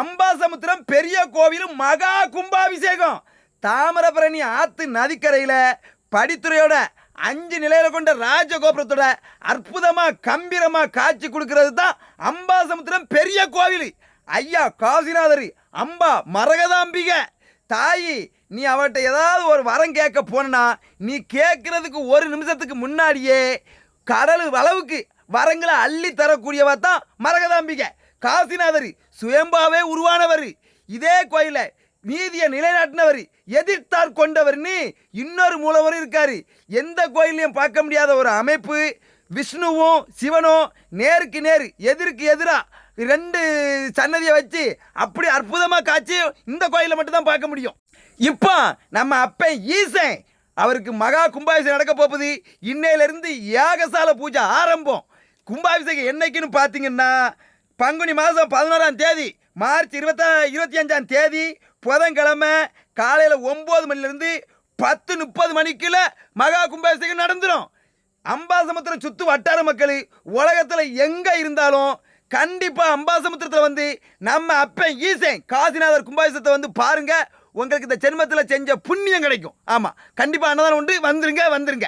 அம்பாசமுத்திரம் பெரிய கோவிலும் மகா கும்பாபிஷேகம். தாமிரபரணி ஆத்து நதிக்கரையில் படித்துறையோட 5 நிலையில கொண்ட ராஜகோபுரத்தோட அற்புதமா கம்பீரமா காட்சி கொடுக்கிறது தான் அம்பாசமுத்திரம் பெரிய கோவில். ஐயா காசிநாதர் அம்பா மரகதாம்பிகை தாயி, நீ அவட்ட ஏதாவது ஒரு வரம் கேட்க போனா நீ கேட்கறதுக்கு ஒரு நிமிஷத்துக்கு முன்னாடியே கடல் அளவுக்கு வரங்களை அள்ளி தரக்கூடியவ தான் மரகதாம்பிகை. காசிநாதர் சுயம்பாவே உருவானவர். இதே கோயில நீதியை நிலைநாட்டினவர், எதிர்த்தார் கொண்டவர்னு இன்னொரு மூலவர் இருக்காரு. எந்த கோயிலையும் பார்க்க முடியாத ஒரு அமைப்பு. விஷ்ணுவும் சிவனும் நேருக்கு நேர் எதிருக்கு எதிராக 2 சன்னதியை வச்சு அப்படி அற்புதமாக காட்சி இந்த கோயிலில் மட்டும்தான் பார்க்க முடியும். இப்போ நம்ம அப்பன் ஈசன் அவருக்கு மகா கும்பாபிஷேகம் நடக்க போகுது. இன்னையிலிருந்து யாகசால பூஜை ஆரம்பம். கும்பாபிஷேகம் என்னைக்குன்னு பார்த்தீங்கன்னா பங்குனி மாதம் 11ஆம் தேதி, மார்ச் 25ஆம் தேதி புதன்கிழமை காலையில் 9 மணிலேருந்து 10:30 மணிக்குள்ள மகா கும்பாபிஷேகம் நடந்துடும். அம்பாசமுத்திரம் சுற்று வட்டார மக்கள் உலகத்தில் எங்கே இருந்தாலும் கண்டிப்பாக அம்பாசமுத்திரத்தில் வந்து நம்ம அப்பன் ஈசன் காசிநாதர் கும்பாபிஷேகத்தை வந்து பாருங்க. உங்களுக்கு இந்த ஜென்மத்தில் செஞ்ச புண்ணியம் கிடைக்கும். ஆமாம், கண்டிப்பாக அன்னதானம் உண்டு. வந்துருங்க.